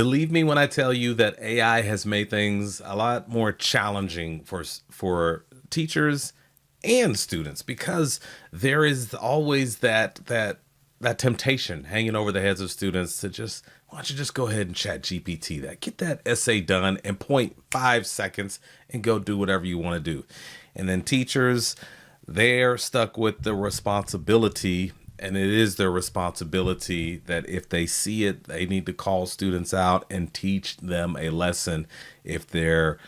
Believe me when I tell you that AI has made things a lot more challenging for teachers and students, because there is always that temptation hanging over the heads of students to just, why don't you just go ahead and chat GPT that, get that essay done in 0.5 seconds and go do whatever you want to do. And then teachers, they're stuck with the responsibility, and it is their responsibility that if they see it, they need to call students out and teach them a lesson if they're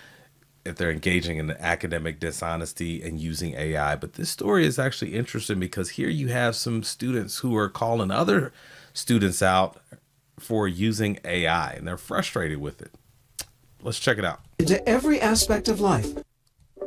engaging in academic dishonesty and using AI. But this story is actually interesting because here you have some students who are calling other students out for using AI, and they're frustrated with it. Let's check it out. Into every aspect of life.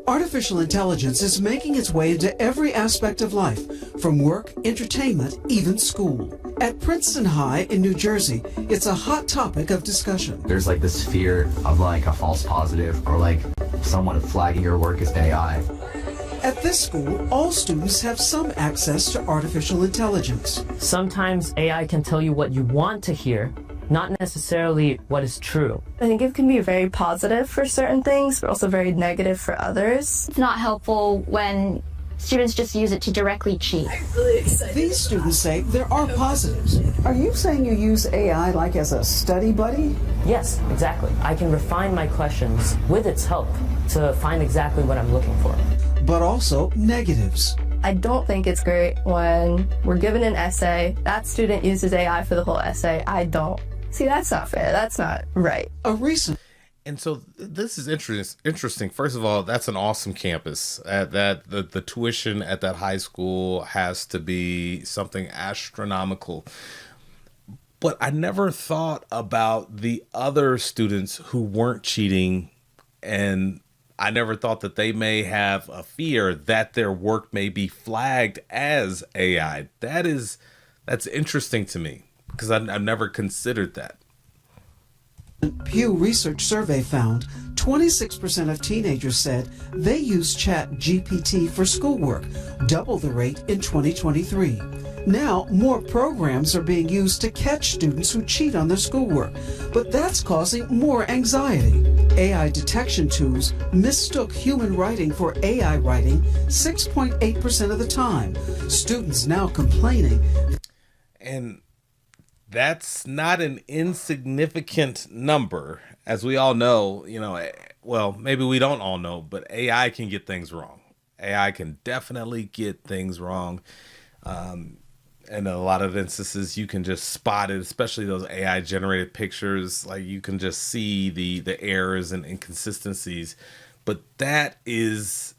Artificial intelligence is making its way into every aspect of life, from work, entertainment, even school. At Princeton High in New Jersey, it's a hot topic of discussion. There's like this fear of like a false positive or like someone flagging your work as AI. At this school, all students have some access to artificial intelligence. Sometimes AI can tell you what you want to hear, not necessarily what is true. I think it can be very positive for certain things, but also very negative for others. It's not helpful when students just use it to directly cheat. These students say there are positives. Are you saying you use AI like as a study buddy? Yes, exactly. I can refine my questions with its help to find exactly what I'm looking for. But also negatives. I don't think it's great when we're given an essay, that student uses AI for the whole essay. I don't. See, that's not fair. That's not right. And so this is interesting. First of all, that's an awesome campus. The tuition at that high school has to be something astronomical. But I never thought about the other students who weren't cheating, and I never thought that they may have a fear that their work may be flagged as AI. That's interesting to me, because I've never considered that. Pew Research survey found 26% of teenagers said they use ChatGPT for schoolwork, double the rate in 2023. Now, more programs are being used to catch students who cheat on their schoolwork, but that's causing more anxiety. AI detection tools mistook human writing for AI writing 6.8% of the time. Students now complaining. And that's not an insignificant number. As we all know, well, maybe we don't all know, but AI can get things wrong. AI can definitely get things wrong. In a lot of instances, you can just spot it, especially those AI generated pictures. Like, you can just see the errors and inconsistencies. But that's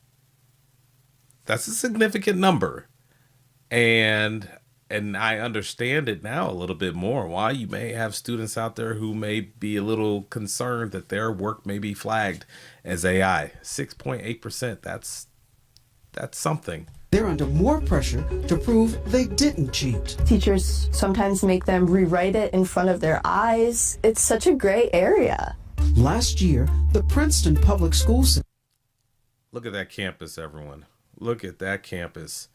a significant number. And I understand it now a little bit more, why you may have students out there who may be a little concerned that their work may be flagged as AI. 6.8%, that's something. They're under more pressure to prove they didn't cheat. Teachers sometimes make them rewrite it in front of their eyes. It's such a gray area. Last year, the Princeton Public School System. Look at that campus, everyone. Look at that campus.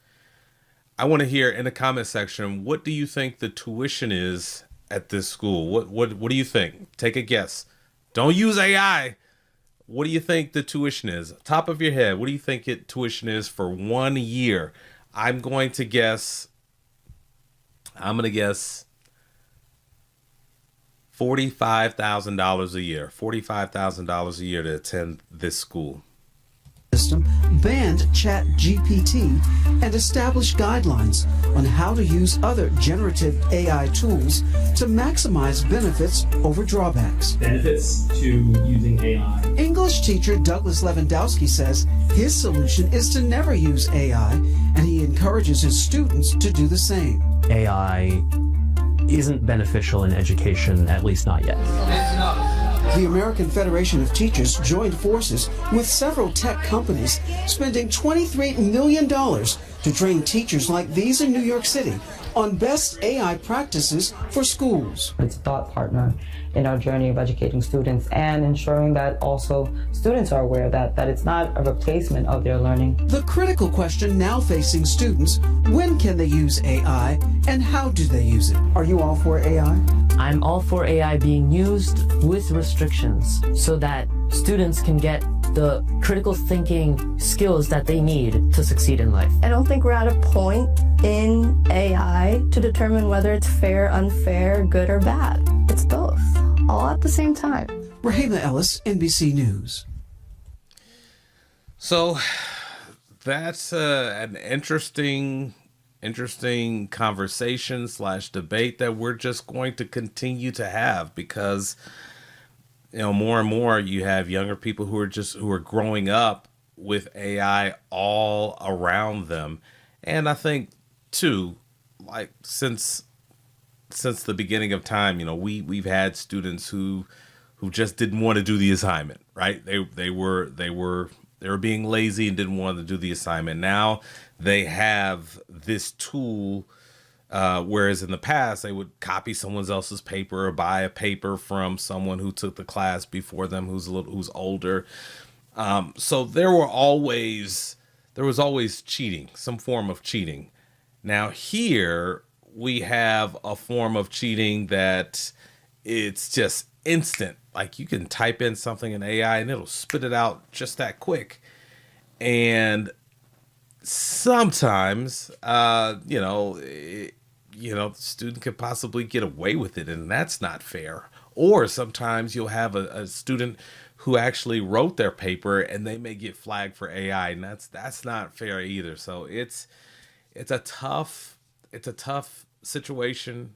I want to hear in the comment section, what do you think the tuition is at this school? What do you think? Take a guess. Don't use AI. What do you think the tuition is? Top of your head, what do you think tuition is for 1 year? I'm going to guess $45,000 a year. $45,000 a year to attend this school. System banned ChatGPT and established guidelines on how to use other generative AI tools to maximize benefits over drawbacks. Benefits to using AI. English teacher Douglas Lewandowski says his solution is to never use AI, and he encourages his students to do the same. AI isn't beneficial in education, at least not yet. The American Federation of Teachers joined forces with several tech companies, spending $23 million to train teachers like these in New York City on best AI practices for schools. It's a thought partner in our journey of educating students and ensuring that also students are aware that it's not a replacement of their learning. The critical question now facing students, when can they use AI and how do they use it? Are you all for AI? I'm all for AI being used with restrictions so that students can get the critical thinking skills that they need to succeed in life. I don't think we're at a point in AI to determine whether it's fair, unfair, good, or bad. It's both, all at the same time. Rahima Ellis, NBC News. So that's an interesting conversation / debate that we're just going to continue to have, because more and more you have younger people who are growing up with AI all around them. And I think too, like since the beginning of time, we've had students who just didn't want to do the assignment, right? They were being lazy and didn't want to do the assignment. Now they have this tool, whereas in the past they would copy someone else's paper or buy a paper from someone who took the class before them who's older. So there was always cheating, some form of cheating. Now here we have a form of cheating that it's just instant. Like you can type in something in AI and it'll spit it out just that quick. And sometimes, the student could possibly get away with it, and that's not fair. Or sometimes you'll have a student who actually wrote their paper and they may get flagged for AI, and that's not fair either. So it's a tough situation.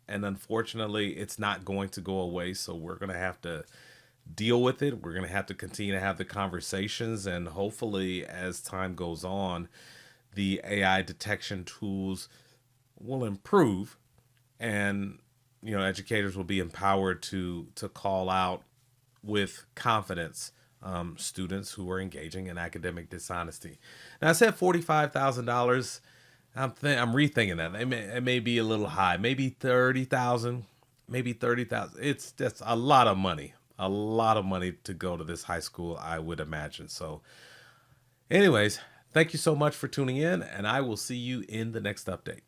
And unfortunately, it's not going to go away. So we're going to have to deal with it. We're going to have to continue to have the conversations. And hopefully, as time goes on, the AI detection tools will improve. And, educators will be empowered to call out with confidence students who are engaging in academic dishonesty. Now, I said $45,000. I'm rethinking that. It may be a little high, maybe 30,000, maybe 30,000. It's just a lot of money to go to this high school, I would imagine. So anyways, thank you so much for tuning in, and I will see you in the next update.